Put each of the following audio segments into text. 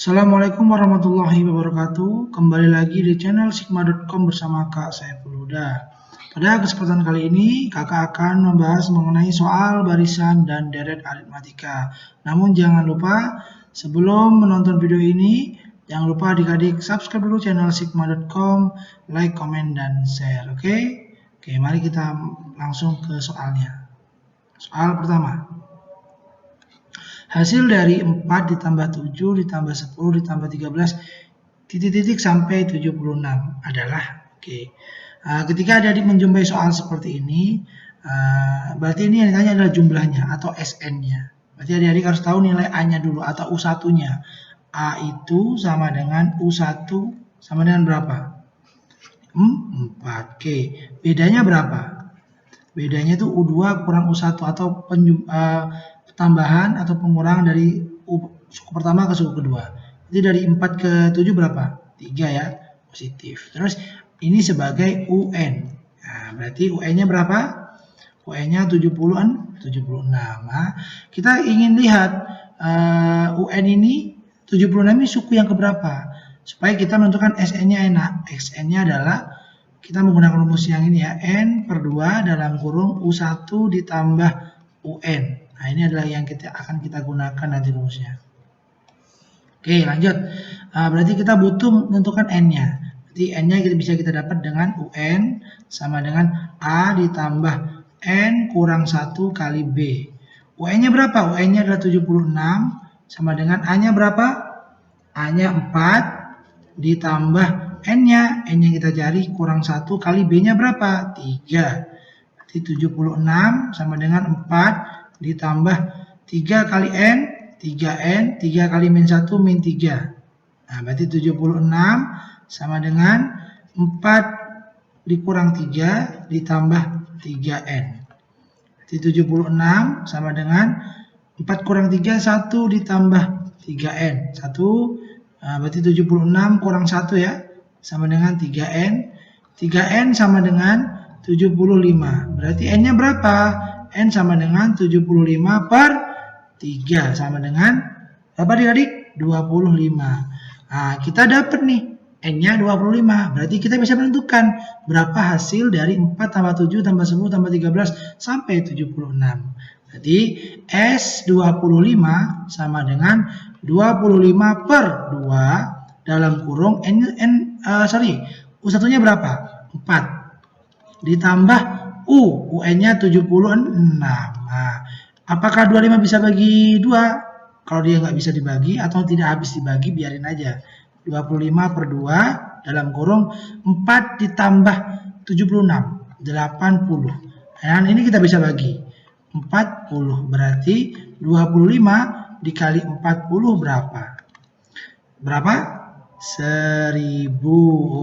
Assalamualaikum warahmatullahi wabarakatuh. Kembali lagi di channel sigma.com bersama Kak Saiful Huda. Pada kesempatan kali ini, Kakak akan membahas mengenai soal barisan dan deret aritmatika. Namun jangan lupa, sebelum menonton video ini, jangan lupa adik-adik subscribe dulu channel sigma.com, like, komen, dan share. Oke, mari kita langsung ke soalnya. Soal pertama. Hasil dari 4 ditambah 7 ditambah 10 ditambah 13 titik-titik sampai 76 adalah ketika adik-adik menjumpai soal seperti ini, berarti ini yang ditanya adalah jumlahnya atau SN-nya. Berarti adik-adik harus tahu nilai A-nya dulu atau U1-nya. A itu sama dengan U1 sama dengan berapa? 4. Bedanya berapa? Bedanya itu U2 kurang U1 atau tambahan atau pengurangan dari suku pertama ke suku kedua. Jadi dari 4 ke 7 berapa? 3 ya, positif. Terus ini sebagai UN. Nah, berarti UN-nya berapa? UN-nya 76. Nah, kita ingin lihat UN ini 76 ini suku yang keberapa? Supaya kita menentukan SN-nya enak. SN-nya adalah kita menggunakan rumus yang ini ya, N per 2 dalam kurung U1 ditambah UN. Nah, ini adalah yang akan kita gunakan nanti rumusnya. Oke, lanjut. Berarti kita butuh menentukan N-nya. Jadi N-nya bisa kita dapat dengan UN sama dengan A ditambah N kurang 1 kali B. UN-nya berapa? UN-nya adalah 76 sama dengan A-nya berapa? A-nya 4 ditambah N-nya. N-nya kita cari kurang 1 kali B-nya berapa? 3. Berarti 76 sama dengan 4 ditambah 3 kali N, 3N, 3 kali min 1, min 3. Nah, berarti 76 sama dengan 4 dikurang 3 ditambah 3N. Berarti 76 sama dengan 4 kurang 3, 1 ditambah 3N. 1, berarti 76 kurang 1 ya, sama dengan 3N. 3N sama dengan 75. Berarti N-nya berapa? N sama dengan 75 per 3 sama dengan berapa adik-adik? 25. Nah, kita dapat nih N-nya 25. Berarti kita bisa menentukan berapa hasil dari 4 tambah 7 tambah 10 tambah 13 sampai 76. Berarti S25 sama dengan 25 per 2 dalam kurung U1-nya berapa? 4 ditambah UN-nya 76. Nah, apakah 25 bisa bagi 2? Kalau dia nggak bisa dibagi atau tidak habis dibagi, biarin aja. 25 per 2 dalam kurung 4 ditambah 76, 80. Dan ini kita bisa bagi. 40 berarti 25 dikali 40 berapa? Berapa? 1000.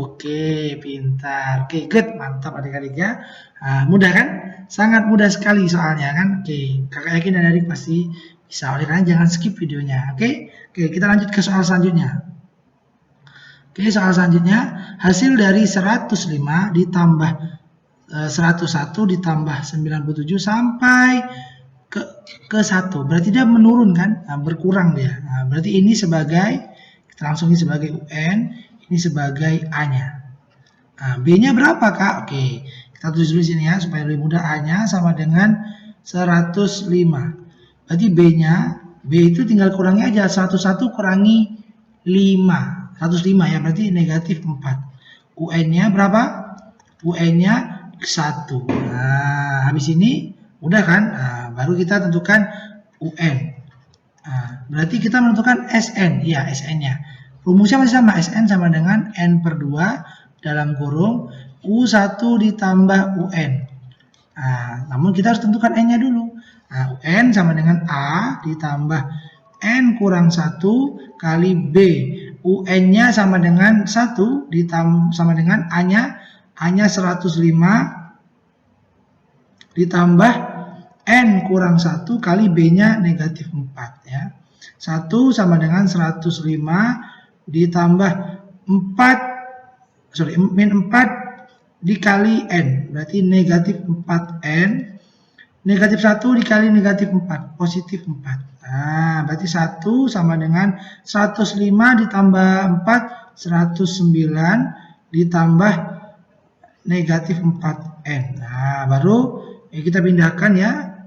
Oke, pintar. Oke, good. Mantap adik-adik ya. Nah, mudah kan? Sangat mudah sekali soalnya kan. Oke, kakak yakin adik-adik pasti bisa. Oleh karena jangan skip videonya. Oke, kita lanjut ke soal selanjutnya. Oke, soal selanjutnya. Hasil dari 105 ditambah 101 ditambah 97 sampai ke 1. Berarti dia menurun kan? Nah, berkurang dia. Nah, berarti ini sebagai, kita langsung ini sebagai UN, ini sebagai A-nya. Nah, B-nya berapa kak? Oke, kita tulis dulu sini ya supaya lebih mudah. A-nya sama dengan 105. Berarti B-nya, B itu tinggal kurangi aja. 101 kurangi 5. 105 ya, berarti negatif 4. UN-nya berapa? UN-nya 1. Nah, habis ini udah kan? Nah, baru kita tentukan UN. Nah, berarti kita menentukan SN. Ya, SN-nya. Rumusnya masih sama. SN sama dengan N per 2 dalam kurung U1 ditambah UN. Nah, namun kita harus tentukan N-nya dulu. Nah, UN sama dengan A ditambah N kurang 1 kali B. UN-nya sama dengan 1 sama dengan A-nya 105 ditambah N kurang 1 kali B-nya negatif 4 ya. 1 sama dengan 105 ditambah 4 min 4 dikali N, berarti negatif 4N, negatif 1 dikali negatif 4, positif 4. Nah, berarti 1 sama dengan 105 ditambah 4, 109 ditambah negatif 4N. Nah, baru kita pindahkan ya.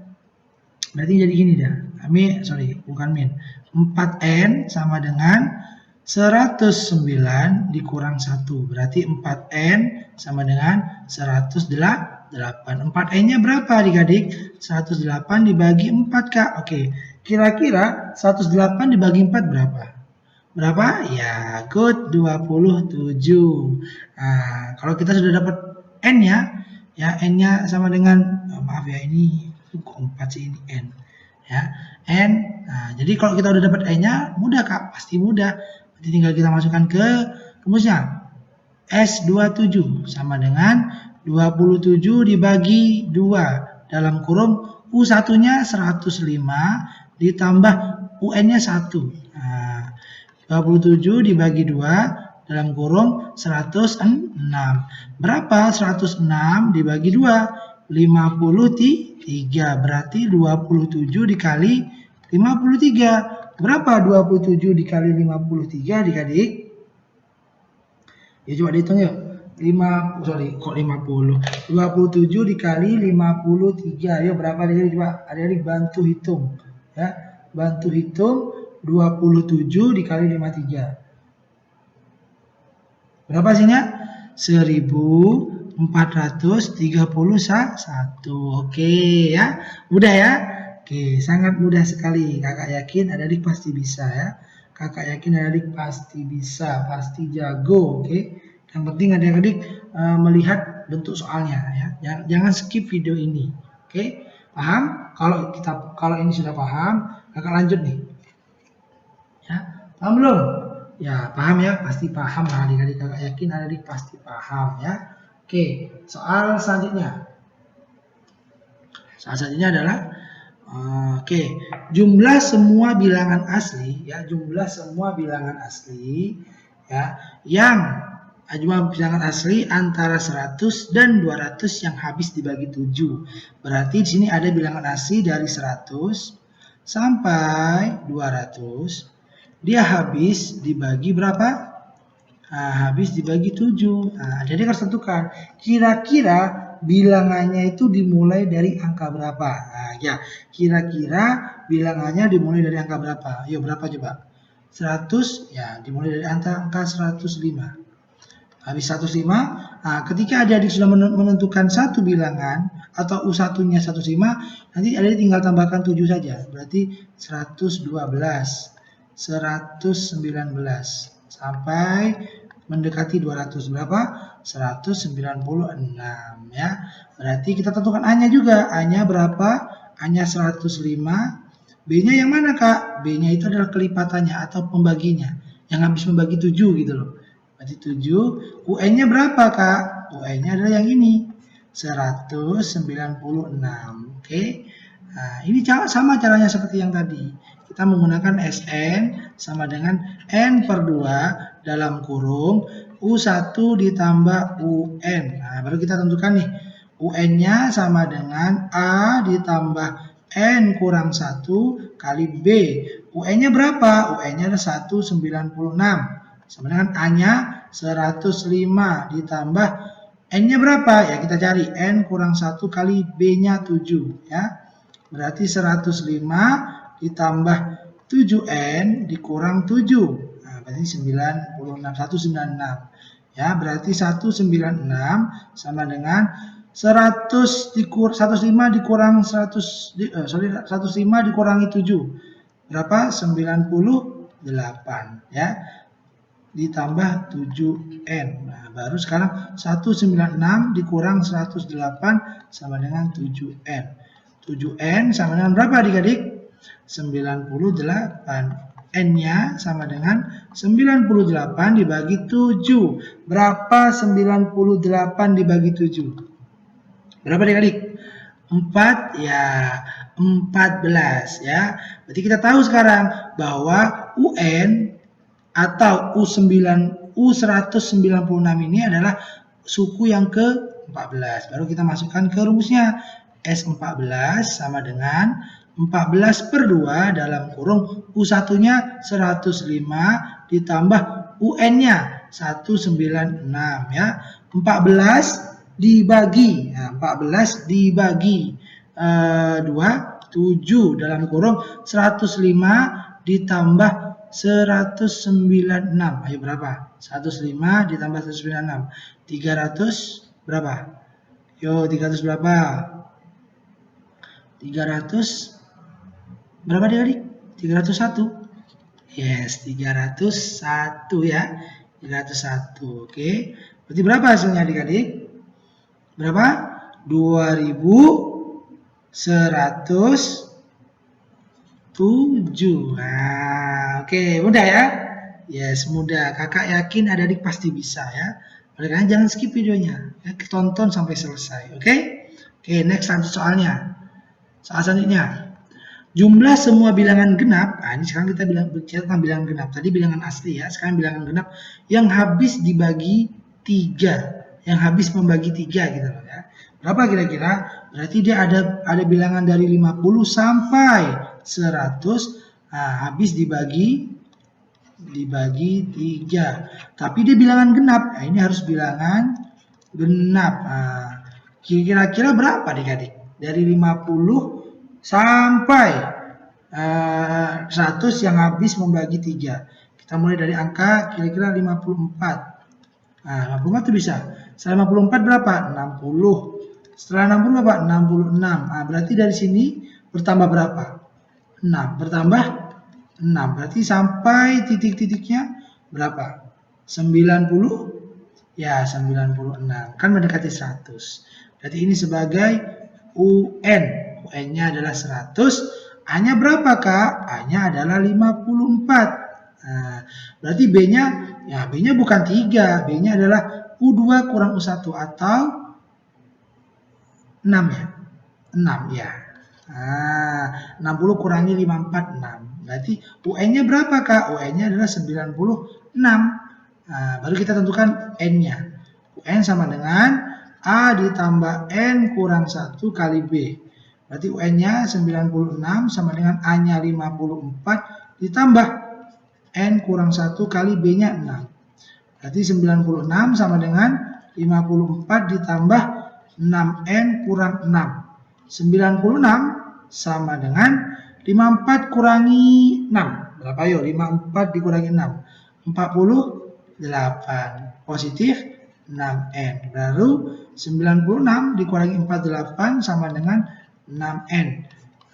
Berarti jadi gini dah. Bukan min. 4N sama dengan 109 dikurang 1. Berarti 4N sama dengan 108. 4N-nya berapa adik-adik? 108 dibagi 4, Kak. Oke. Kira-kira 108 dibagi 4 berapa? Berapa? Ya, good, 27. Nah, kalau kita sudah dapat N-nya, ya N-nya sama dengan, maaf ya, ini kok 4 sih, ini N. Ya, N. Nah, jadi kalau kita udah dapat N-nya, mudah Kak, pasti mudah. Nanti tinggal kita masukkan ke rumusnya. S27 sama dengan 27 dibagi 2. Dalam kurung U1-nya 105 ditambah UN-nya 1. Nah, 27 dibagi 2 dalam kurung 106. Berapa 106 dibagi 2? 53. Berarti 27 dikali 53. Berapa 27 dikali 53 adik-adik? Ya coba dihitung yuk. 50. 27 dikali 53. Yuk berapa adik-adik? Coba adik-adik bantu hitung. Ya, bantu hitung 27 dikali 53. Berapa hasilnya? 1431. Oke ya. Mudah ya? Oke, sangat mudah sekali. Kakak yakin adik-adik pasti bisa ya. Kakak yakin adik-adik pasti bisa, pasti jago. Oke. Yang penting adik-adik melihat bentuk soalnya ya. Jangan skip video ini. Oke. Paham? Kalau ini sudah paham, kakak lanjut nih. Ya, paham belum? Ya, paham ya? Pasti paham lah adik-adik. Kakak yakin adik-adik pasti paham ya. Oke, soal selanjutnya. Soal selanjutnya adalah jumlah semua bilangan asli ya, jumlah semua bilangan asli ya yang jumlah bilangan asli antara 100 dan 200 yang habis dibagi 7. Berarti di sini ada bilangan asli dari 100 sampai 200. Dia habis dibagi berapa? Habis dibagi 7. Nah, jadi harus tentukan kira-kira bilangannya itu dimulai dari angka berapa. Nah, ya, kira-kira bilangannya dimulai dari angka berapa? Yuk, berapa coba? 100 ya, dimulai dari angka 105. Habis 105, nah, ketika adik-adik sudah menentukan satu bilangan atau U1-nya 105, nanti adik tinggal tambahkan 7 saja. Berarti 112, 119 sampai mendekati 200. Berapa? 196 ya. Berarti kita tentukan A-nya juga. A-nya berapa? A-nya 105. B-nya yang mana, Kak? B-nya itu adalah kelipatannya atau pembaginya. Yang habis membagi 7 gitu loh. Berarti 7. UN-nya berapa, Kak? UN-nya adalah yang ini. 196. Oke. Nah, ini sama caranya seperti yang tadi. Kita menggunakan SN sama dengan N per 2 dalam kurung U1 ditambah UN. Nah, baru kita tentukan nih. UN-nya sama dengan A ditambah N kurang 1 kali B. UN-nya berapa? UN-nya adalah 196. Sama dengan A-nya 105 ditambah N-nya berapa? Ya kita cari. N kurang 1 kali B-nya 7. Ya. Berarti 105 ditambah 7N dikurang 7. Nah, berarti 196. Ya, berarti 196 sama dengan 105 dikurang 105 dikurangi 7. Berapa? 98 ya. Ditambah 7N. Nah, baru sekarang 196 dikurang 108 sama dengan 7N. 7N sama dengan berapa adik-adik? 98. N-nya sama dengan 98 dibagi 7. Berapa 98 dibagi 7? Berapa adik-adik? 4 ya, 14 ya. Berarti kita tahu sekarang bahwa UN atau U196 ini adalah suku yang ke-14. Baru kita masukkan ke rumusnya. S14 sama dengan 14 per 2 dalam kurung U1-nya 105 ditambah UN-nya 196 ya. 14 dibagi, nah, 14 dibagi 2, 7 dalam kurung 105 ditambah 196. Ayo berapa? 105 ditambah 196. 300 berapa? Yo, 300 berapa? 300 berapa adik-adik? 301. Yes, 301 ya. 301. Oke. Berarti berapa hasilnya adik-adik? Berapa? 2107. Nah, oke, mudah ya? Yes, mudah. Kakak yakin adik-adik pasti bisa ya. Oleh karena jangan skip videonya. Ya, tonton sampai selesai. Oke? Oke, next lanjut soalnya. Soal selanjutnya. Jumlah semua bilangan genap, nah ini sekarang kita bicara tentang bilangan genap. Tadi bilangan asli ya, sekarang bilangan genap yang habis dibagi 3, yang habis membagi 3 gitu loh ya. Berapa kira-kira? Berarti dia ada bilangan dari 50 sampai 100, nah, habis dibagi 3. Tapi dia bilangan genap, nah, ini harus bilangan genap. Nah, kira-kira berapa adik-adik? Dari 50 sampai 100 yang habis membagi 3. Kita mulai dari angka kira-kira 54. Nah, 54 itu bisa. Setelah 54 berapa? 60. Setelah 60 berapa? 66. Nah, berarti dari sini bertambah berapa? 6. Bertambah 6. Berarti sampai titik-titiknya berapa? 90? Ya, 96. Kan mendekati 100. Berarti ini sebagai UN. UN-nya adalah 100, A-nya berapa Kak? A-nya adalah 54. Nah, berarti B-nya, ya B-nya bukan 3, B-nya adalah U2 kurang U1 atau 6 ya? 6 ya. Nah, 60 kurangi 54, 6. Berarti UN-nya berapa Kak? UN-nya adalah 96. Nah, baru kita tentukan N-nya. UN sama dengan A ditambah N kurang 1 kali B. Berarti UN-nya 96 sama dengan A-nya 54 ditambah N kurang 1 kali B-nya 6. Berarti 96 sama dengan 54 ditambah 6N kurang 6. 96 sama dengan 54 kurangi 6. Berapa yuk? 54 dikurangi 6. 48. Positif 6N. Lalu 96 dikurangi 48 sama dengan 6N.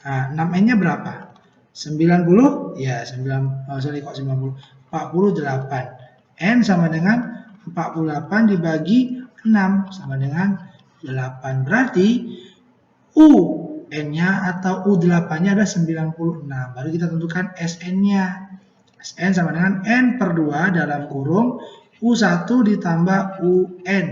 Nah, 6N-nya berapa? 90? Ya, 90. 48. N sama dengan 48 dibagi 6 sama dengan 8. Berarti UN-nya atau U8-nya adalah 96. Baru kita tentukan SN-nya. SN sama dengan N per 2 dalam kurung U1 ditambah UN.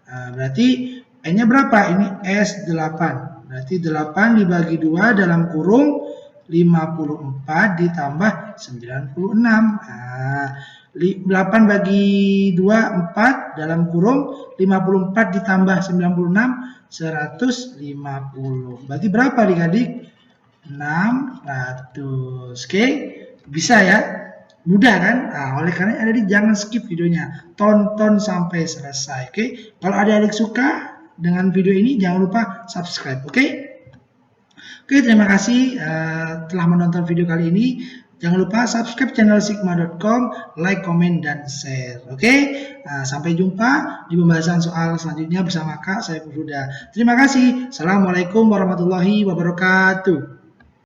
Nah, berarti N-nya berapa? Ini S8. Berarti 8 dibagi 2 dalam kurung 54 ditambah 96. Nah, 8 bagi 2, 4 dalam kurung 54 ditambah 96, 150. Berarti berapa adik-adik? 600. Oke, bisa ya? Mudah kan? Nah, oleh karena adik-adik jangan skip videonya. Tonton sampai selesai. Oke, kalau adik-adik suka dengan video ini jangan lupa subscribe, oke? Oke, terima kasih telah menonton video kali ini. Jangan lupa subscribe channel sigma.com, like, komen, dan share, oke? Sampai jumpa di pembahasan soal selanjutnya bersama Kak Saiful Huda. Terima kasih. Assalamualaikum warahmatullahi wabarakatuh.